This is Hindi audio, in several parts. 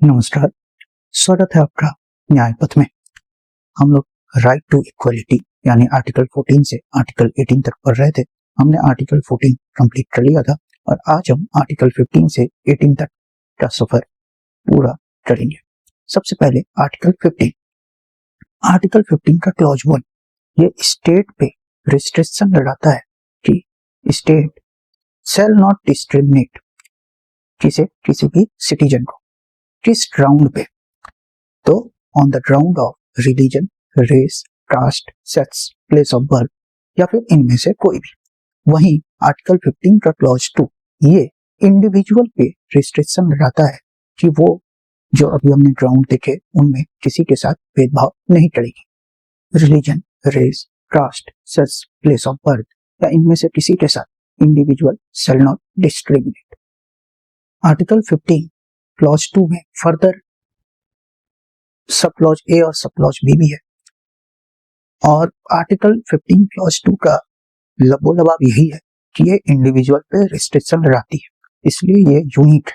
नमस्कार। स्वागत है आपका न्याय पथ में। हम लोग राइट टू इक्वलिटी यानी आर्टिकल 14 से आर्टिकल 18 तक पढ़ रहे थे। हमने आर्टिकल 14 कंप्लीट कर लिया था और आज हम आर्टिकल 15 से 18 तक का सफर पूरा करेंगे। सबसे पहले आर्टिकल 15 का क्लॉज 1 ये स्टेट पे रिस्ट्रिक्शन लगाता है कि स्टेट शैल नॉट डिस्क्रिमिनेट किसी भी सिटीजन को किस ग्राउंड पे, तो on the ground of religion, race, caste, sex, place of birth या फिर इनमें से कोई भी। वहीं आर्टिकल 15 का क्लॉज 2 ये इंडिविजुअल पे रिस्ट्रिक्शन लगाता है कि वो जो अभी हमने ग्राउंड देखे उनमें किसी के साथ भेदभाव नहीं करेगी। Religion, race, caste, sex, place of birth या इनमें से किसी के साथ individual shall not discriminate. Article 15 clause 2 में फर्दर सब क्लॉज ए और सब क्लॉज बी भी है और आर्टिकल 15 क्लॉज 2 का लबोलबाब यही है कि ये इंडिविजुअल पे रिस्ट्रिक्शन लगाती है, इसलिए ये यूनिक है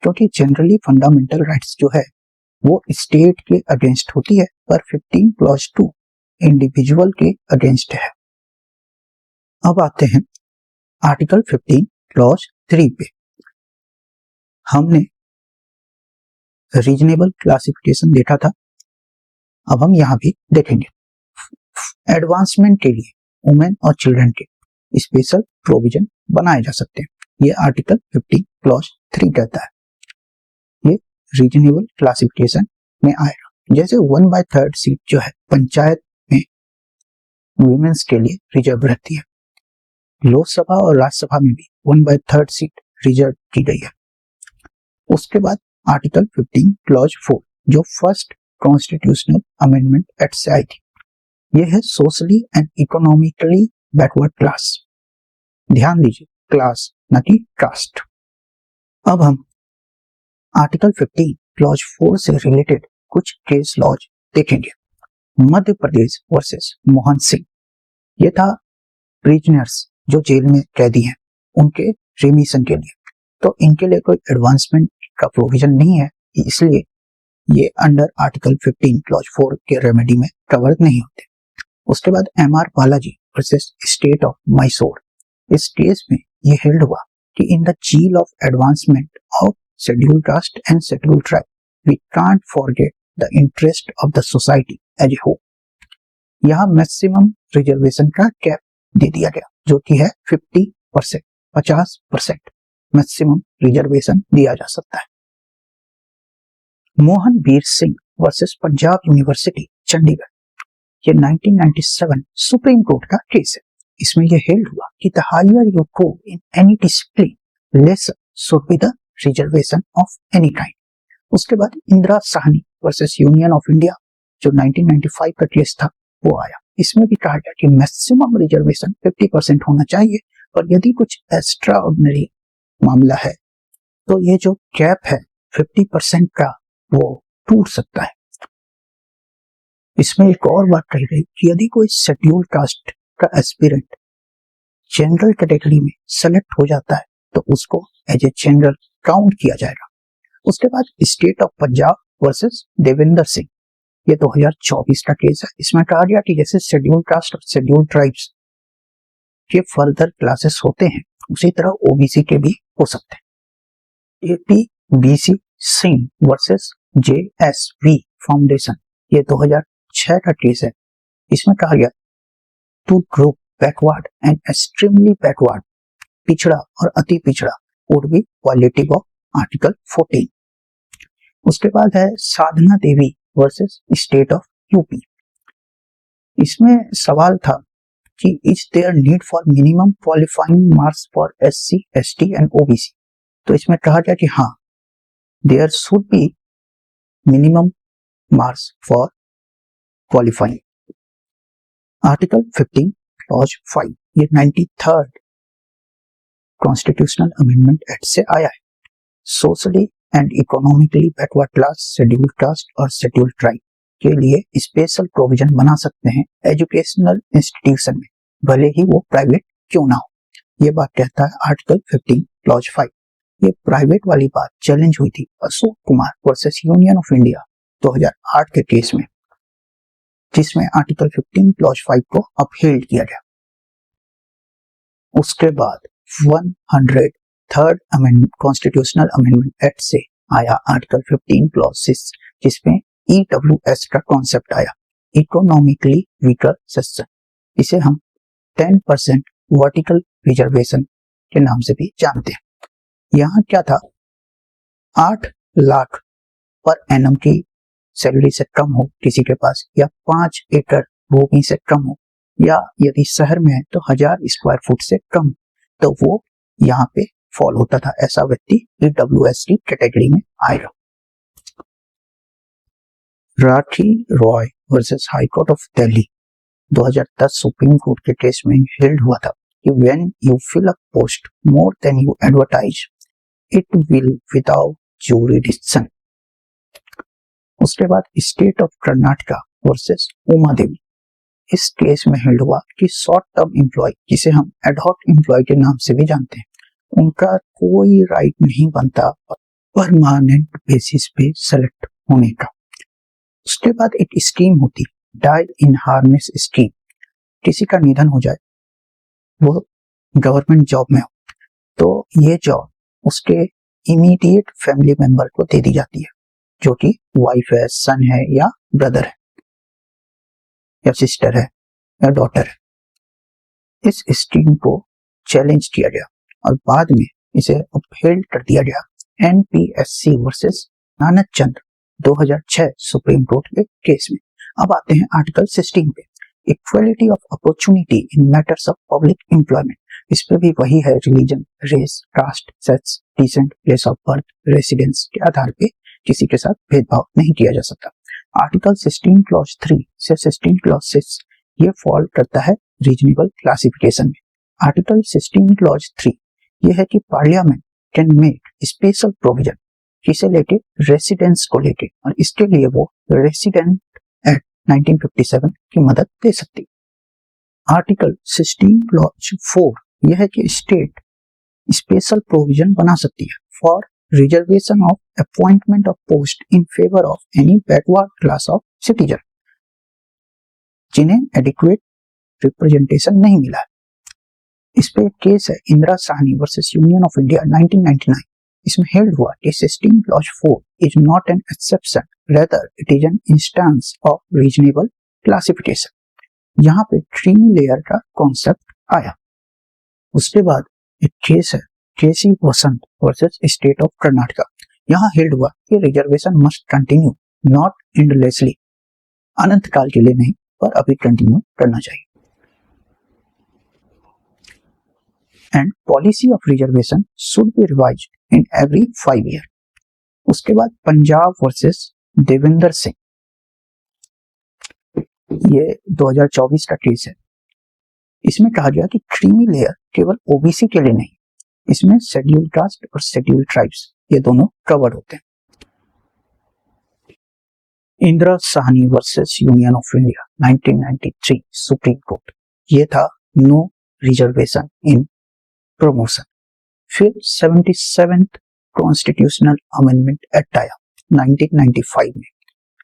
क्योंकि जनरली फंडामेंटल राइट्स जो है वो स्टेट के अगेंस्ट होती है, पर 15 क्लॉज 2 इंडिविजुअल के अगेंस्ट है। अब आते हैं आर्टिकल 15 क्लॉज 3 पे। हमने रीजनेबल क्लासिफिकेशन देखा था, अब हम यहां भी देखेंगे। एडवांसमेंट के लिए वुमेन और चिल्ड्रन के स्पेशल प्रोविजन बनाए जा सकते हैं, ये आर्टिकल 15 क्लॉज 3 कहता है। ये रीजनेबल क्लासिफिकेशन में आएगा। जैसे 1/3 सीट जो है पंचायत में वुमेन्स के लिए रिजर्व रहती है, लोकसभा और राज्यसभा में भी 1/3 सीट रिजर्व की गई है। उसके बाद आर्टिकल 15 क्लॉज 4 जो फर्स्ट कॉन्स्टिट्यूशनल अमेंडमेंट एक्ट से आई थी, यह है socially and economically backward class. ध्यान दीजिए, क्लास न कि कास्ट। अब हम आर्टिकल 15 क्लॉज 4 से रिलेटेड कुछ केस लॉज देखेंगे। मध्य प्रदेश वर्सेस मोहन सिंह, ये था प्रिजनर्स जो जेल में कैदी हैं उनके रिमिशन के लिए, तो इनके लिए कोई एडवांसमेंट का प्रोविजन नहीं है, इसलिए ये अंडर आर्टिकल 15 क्लॉज 4 के रेमेडी में कवर नहीं होते। उसके बाद MR Balaji versus state of Mysore, इस केस में ये हेल्ड हुआ कि in the zeal of advancement of scheduled caste and scheduled tribe we can't forget the interest of the society as a whole. यहाँ मैक्सिमम रिजर्वेशन का कैप दे दिया गया जो कि है 50%, 50% मैक्सिमम रिजर्वेशन दिया जा सकता है। मोहन वीर सिंह वर्सेस पंजाब यूनिवर्सिटी चंडीगढ़, ये 1997 सुप्रीम कोर्ट का केस है। इसमें यह हेल्ड हुआ कि the higher you go in any discipline lesser should be the reservation of any kind. उसके बाद Indira Sahni versus union of India जो 1995 का केस था वो आया। इसमें भी कहा गया कि मैक्सिमम रिजर्वेशन 50% होना चाहिए और यदि कुछ एक्स्ट्रा ऑर्डिनरी मामला है तो ये जो कैप है 50% का वो टूट सकता है। इसमें एक और बात कही गई कि यदि कोई शेड्यूल्ड कास्ट का एस्पिरेंट जनरल कैटेगरी में सेलेक्ट हो जाता है तो उसको एज ए जनरल काउंट किया जाएगा। उसके बाद state of Punjab versus Devendra Singh, ये 2024 का केस है। इसमें कहा गया कि जैसे शेड्यूल्ड कास्ट और शेड्यूल्ड ट्राइब्स के फर्दर क्लासेस होते हैं उसी तरह ओबीसी के भी हो सकते हैं। APBC Singh versus JSV foundation, ये 2006 का केस है। इसमें कहा गया two group backward and extremely backward, पिछड़ा और अति पिछड़ा would be violative of article 14। उसके बाद है Sadhana Devi versus state of UP. इसमें सवाल था कि is there need for minimum qualifying marks for SC, ST and OBC, तो इसमें कहा गया कि हाँ there should be minimum marks for qualifying. Article 15 clause 5 ये 93rd कॉन्स्टिट्यूशनल अमेंडमेंट एक्ट से आया है। Socially and economically backward class, scheduled caste और शेड्यूल्ड ट्राइब के लिए स्पेशल प्रोविजन बना सकते हैं एजुकेशनल इंस्टीट्यूशन में, भले ही वो प्राइवेट क्यों ना हो। ये बात कहता है आर्टिकल 15 क्लॉज 5। ये प्राइवेट वाली बात चैलेंज हुई थी Ashok Kumar versus union of India 2008 के केस में, जिसमें आर्टिकल 15 क्लॉज 5 को अपहेल्ड किया गया। उसके बाद 103rd amendment constitutional amendment act से आया आर्टिकल 15 क्लॉज 6, जिसमें EWS का कॉन्सेप्ट आया, इकोनॉमिकली वीकर सेक्शन। इसे हम 10% वर्टिकल रिजर्वेशन के नाम से भी जानते हैं। यहाँ क्या था, 8 लाख पर एनम की सैलरी से कम हो किसी के पास, या 5 एकड़ भूमि से कम हो, या यदि शहर में है तो 1000 स्क्वायर फुट से कम, तो वो यहाँ पे फॉल होता था। ऐसा व्यक्ति EWS की कैटेगरी में आएगा। Rathi Roy versus high court of Delhi 2010 supreme court के केस में हेल्ड हुआ था कि when you fill a post more than you advertise it will without jurisdiction. उसके बाद state of Karnataka versus Uma Devi, इस केस में हेल्ड हुआ कि शॉर्ट टर्म एम्प्लॉय, जिसे हम एडहॉक एम्प्लॉय के नाम से भी जानते हैं, उनका कोई राइट नहीं बनता परमानेंट बेसिस पे सेलेक्ट होने का। उसके बाद एक स्कीम होती, डाई इन हार्नेस स्कीम। किसी का निधन हो जाए, वो गवर्नमेंट जॉब में हो, तो ये जॉब उसके इमीडिएट फैमिली मेंबर को दे दी जाती है, जो कि वाइफ है, सन है, या ब्रदर है, या सिस्टर है, या डॉटर है। इस स्कीम को चैलेंज किया गया और बाद में इसे अपहेल्ड कर दिया गया NPSC versus Nanak Chandra 2006 supreme court के केस में। अब आते हैं आर्टिकल 16 पे, equality of opportunity in matters of public employment. इस पे भी वही है, religion, race, caste, sex, descent, place of birth, residence के आधार पे किसी के साथ भेदभाव नहीं किया जा सकता। आर्टिकल 16 क्लॉज 3 से 16 क्लॉज 6 ये फॉल करता है रीजनेबल क्लासिफिकेशन में। आर्टिकल 16 क्लॉज 3 ये है कि parliament can make special provision किसे लेके, रेसिडेंस को लेके, और इसके लिए वो रेसिडेंट एक्ट 1957 की मदद ले सकती। आर्टिकल 16 क्लॉज 4 यह है कि स्टेट स्पेशल प्रोविजन बना सकती है for reservation of appointment of post in favour of any backward class of citizen जिन्हें एडिक्वेट रिप्रेजेंटेशन नहीं मिला है। इस पे एक केस है, Indira Sahni versus union of India 1999। इसमें हेल्ड हुआ कि 16 clause 4 is not an exception, rather it is an instance of reasonable classification. यहाँ पे क्रीमी लेयर का कॉन्सेप्ट आया। उसके बाद एक केस है, K C Vasanth versus state of Karnataka. यहाँ हेल्ड हुआ कि reservation must continue not endlessly, अनंत काल के लिए नहीं, पर अभी कंटिन्यू करना चाहिए। And policy of reservation should be revised in every 5 year. उसके बाद पंजाब वर्सेस देवेंद्र सिंह, ये 2024 का केस है। इसमें कहा गया कि क्रीमी लेयर केवल ओबीसी के लिए नहीं, इसमें शेड्यूल कास्ट और शेड्यूल ट्राइब्स ये दोनों कवर होते हैं। Indira Sahni versus union of India 1993 supreme court, ये था नो रिजर्वेशन इन प्रमोशन। फिर 77th कॉन्स्टिट्यूशनल अमेंडमेंट एक्ट आया 1995 में,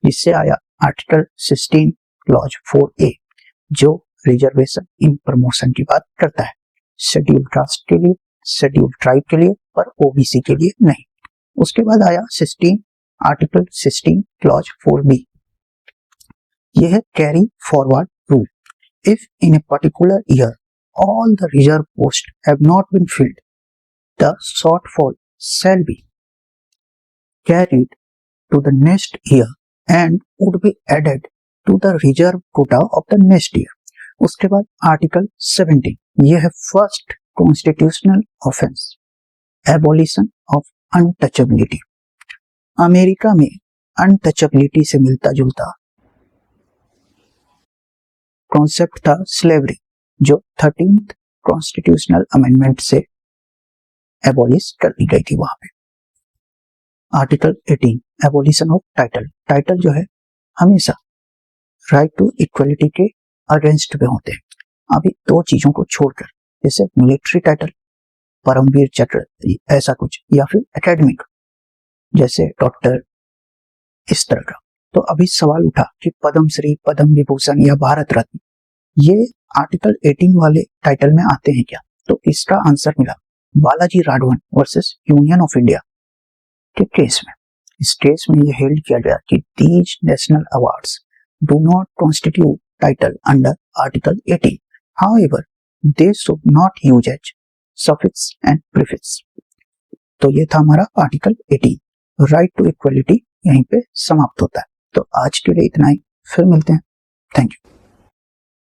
जिससे आया आर्टिकल 16 क्लॉज 4A, जो रिजर्वेशन इन प्रमोशन की बात करता है, शेड्यूल कास्ट के लिए, शेड्यूल ट्राइब के लिए, पर ओबीसी के लिए नहीं। उसके बाद आया आर्टिकल 16 क्लॉज 4B, यह है carry forward rule. If in a particular year all the reserve posts have not been filled, the shortfall shall be carried to the next year and would be added to the reserve quota of the next year. उसके बाद आर्टिकल 17, यह है first constitutional offence, abolition of untouchability. America में अनटचेबिलिटी से मिलता जुलता कॉन्सेप्ट था स्लेवरी, जो 13th कॉन्स्टिट्यूशनल अमेंडमेंट से एबॉलिश कर दी गई थी वहां पे। Article 18, abolition of title. Title जो है हमेशा राइट टू इक्वलिटी के अगेंस्ट में होते हैं। अभी 2 चीजों को छोड़कर, जैसे मिलिट्री टाइटल परमवीर चक्र ऐसा कुछ, या फिर एकेडमिक जैसे डॉक्टर, इस तरह का। तो अभी सवाल उठा कि पद्म श्री, पद्म विभूषण या भारत रत्न ये आर्टिकल 18 वाले टाइटल में आते हैं क्या? तो इसका आंसर मिला Balaji Raghavan versus union of India के केस में। इस केस में यह हेल्ड किया गया कि these national awards do not constitute title under article 18, however they should not use as suffix and prefix. तो ये था हमारा आर्टिकल 18। राइट टू इक्वलिटी यहीं पे समाप्त होता है। तो आज के लिए इतना ही, फिर मिलते हैं। Thank you.